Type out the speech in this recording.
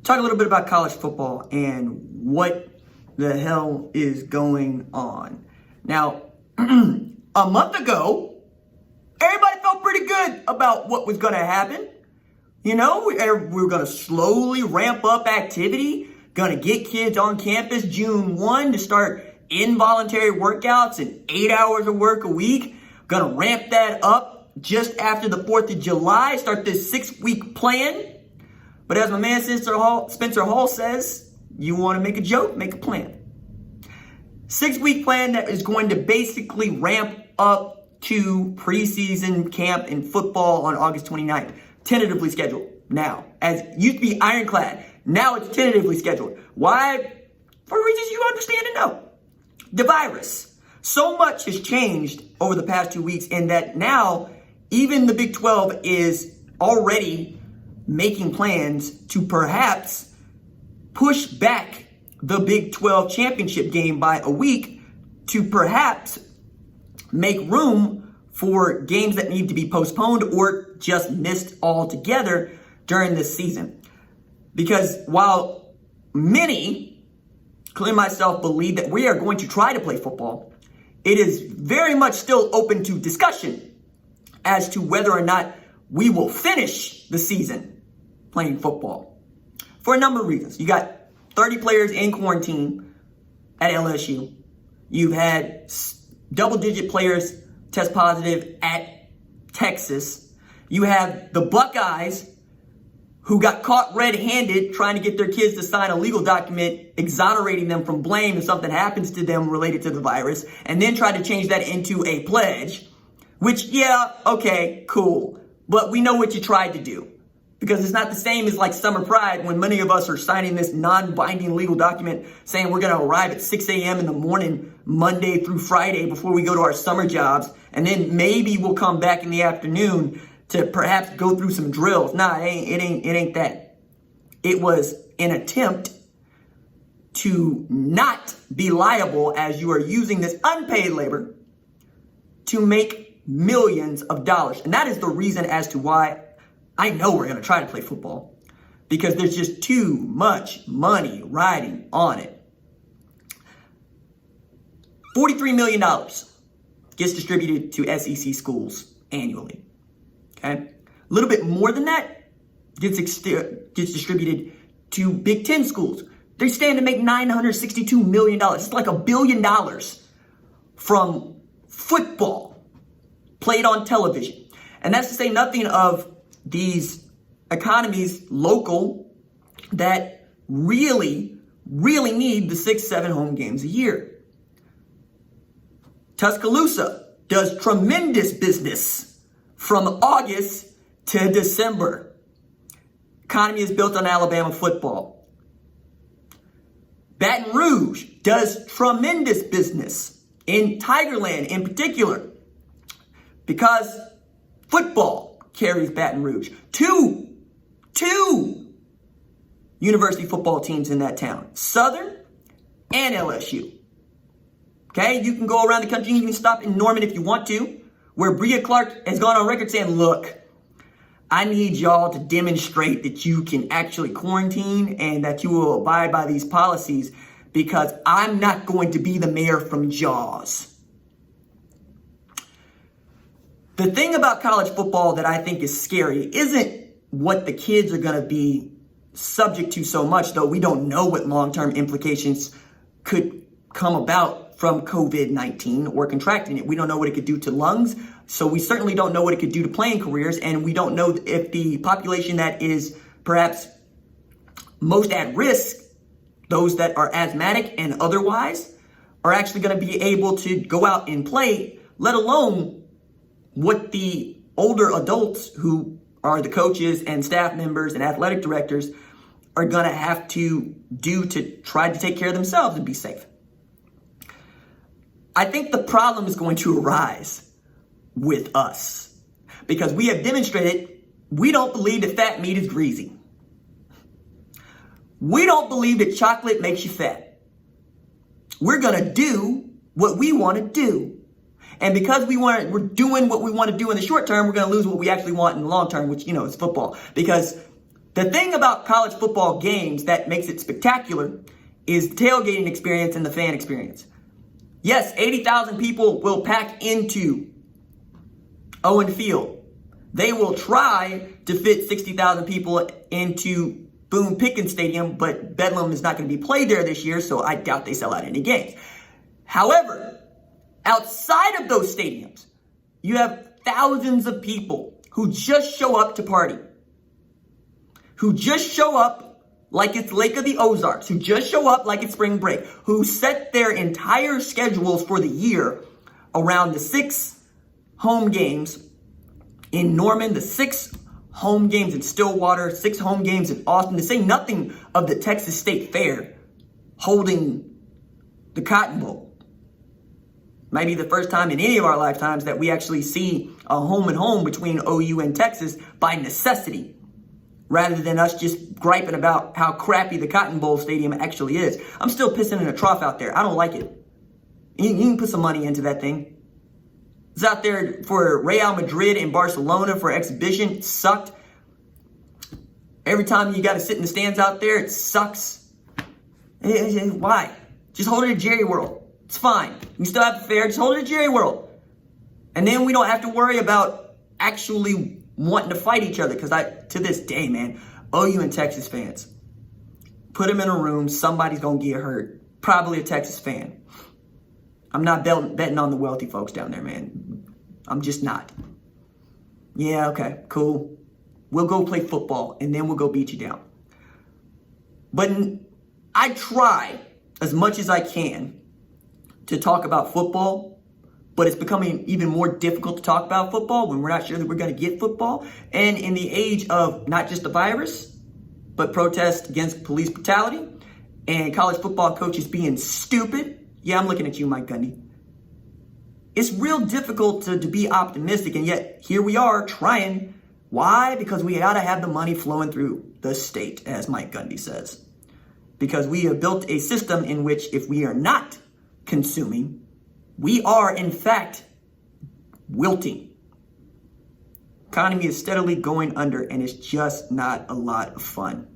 talk a little bit about college football and what the hell is going on. Now, a month ago, everybody felt pretty good about what was going to happen. You know, we were going to slowly ramp up activity, going to get kids on campus June 1 to start involuntary workouts and 8 hours of work a week. Going to ramp that up just after the 4th of July, start this 6-week plan. But as my man Spencer Hall says, you want to make a joke, make a plan. 6-week plan that is going to basically ramp up to preseason camp in football on August 29th. Tentatively scheduled now. As it used to be ironclad, now it's tentatively scheduled. Why? For reasons you understand and know. The virus. So much has changed over the past 2 weeks in that now even the Big 12 is already making plans to perhaps push back the Big 12 championship game by a week to perhaps make room for games that need to be postponed or just missed altogether during this season. Because while many, including myself, believe that we are going to try to play football, it is very much still open to discussion as to whether or not we will finish the season playing football. For a number of reasons. You got 30 players in quarantine at LSU. You've had double-digit players test positive at Texas. You have the Buckeyes who got caught red-handed trying to get their kids to sign a legal document exonerating them from blame if something happens to them related to the virus, and then tried to change that into a pledge, which, yeah, okay, cool. But we know what you tried to do. Because it's not the same as like Summer Pride when many of us are signing this non-binding legal document saying we're going to arrive at 6 a.m. in the morning, Monday through Friday before we go to our summer jobs. And then maybe we'll come back in the afternoon to perhaps go through some drills. Nah, it ain't that. It was an attempt to not be liable as you are using this unpaid labor to make millions of dollars. And that is the reason as to why I know we're going to try to play football, because there's just too much money riding on it. $43 million gets distributed to SEC schools annually. Okay, a little bit more than that gets distributed to Big Ten schools. They stand to make $962 million. It's like $1 billion from football played on television. And that's to say nothing of these economies local that really need the 6-7 home games a year. Tuscaloosa does tremendous business from August to December. Economy is built on Alabama football. Baton Rouge does tremendous business in Tigerland in particular because football carries Baton Rouge. Two university football teams in that town. Southern and LSU. Okay, you can go around the country. You can stop in Norman if you want to, where Bria Clark has gone on record saying, look, I need y'all to demonstrate that you can actually quarantine and that you will abide by these policies because I'm not going to be the mayor from Jaws. The thing about college football that I think is scary isn't what the kids are going to be subject to so much, though we don't know what long-term implications could come about from COVID-19 or contracting it. We don't know what it could do to lungs, so we certainly don't know what it could do to playing careers, and we don't know if the population that is perhaps most at risk, those that are asthmatic and otherwise, are actually going to be able to go out and play, let alone what the older adults who are the coaches and staff members and athletic directors are going to have to do to try to take care of themselves and be safe. I think the problem is going to arise with us because we have demonstrated we don't believe that fat meat is greasy. We don't believe that chocolate makes you fat. We're going to do what we want to do. And because we're doing what we want to do in the short term, we're going to lose what we actually want in the long term, which, is football. Because The thing about college football games that makes it spectacular is the tailgating experience and the fan experience. Yes, 80,000 people will pack into Owen Field. They will try to fit 60,000 people into Boone Pickens Stadium, but Bedlam is not going to be played there this year, so I doubt they sell out any games. However, outside of those stadiums, you have thousands of people who just show up to party, who just show up like it's Lake of the Ozarks, who just show up like it's spring break, who set their entire schedules for the year around the 6 home games in Norman, the 6 home games in Stillwater, 6 home games in Austin, to say nothing of the Texas State Fair holding the Cotton Bowl. Might be the first time in any of our lifetimes that we actually see a home and home between OU and Texas by necessity, rather than us just griping about how crappy the Cotton Bowl stadium actually is. I'm still pissing in a trough out there. I don't like it. You can put some money into that thing. It's out there for Real Madrid and Barcelona for exhibition. It sucked. Every time you got to sit in the stands out there, it sucks. Why? Just hold it at Jerry World. It's fine. You still have the fair. Just hold it at Jerry World. And then we don't have to worry about actually wanting to fight each other. Because to this day, man, OU and Texas fans, put them in a room, somebody's going to get hurt. Probably a Texas fan. I'm not betting on the wealthy folks down there, man. I'm just not. Yeah, okay, cool. We'll go play football, and then we'll go beat you down. But I try as much as I can to talk about football, but it's becoming even more difficult to talk about football when we're not sure that we're going to get football. And in the age of not just the virus, but protests against police brutality and college football coaches being stupid. Yeah, I'm looking at you, Mike Gundy. It's real difficult to be optimistic, and yet here we are trying. Why? Because we got to have the money flowing through the state, as Mike Gundy says. Because we have built a system in which if we are not consuming, we are, in fact, wilting. Economy is steadily going under, and it's just not a lot of fun.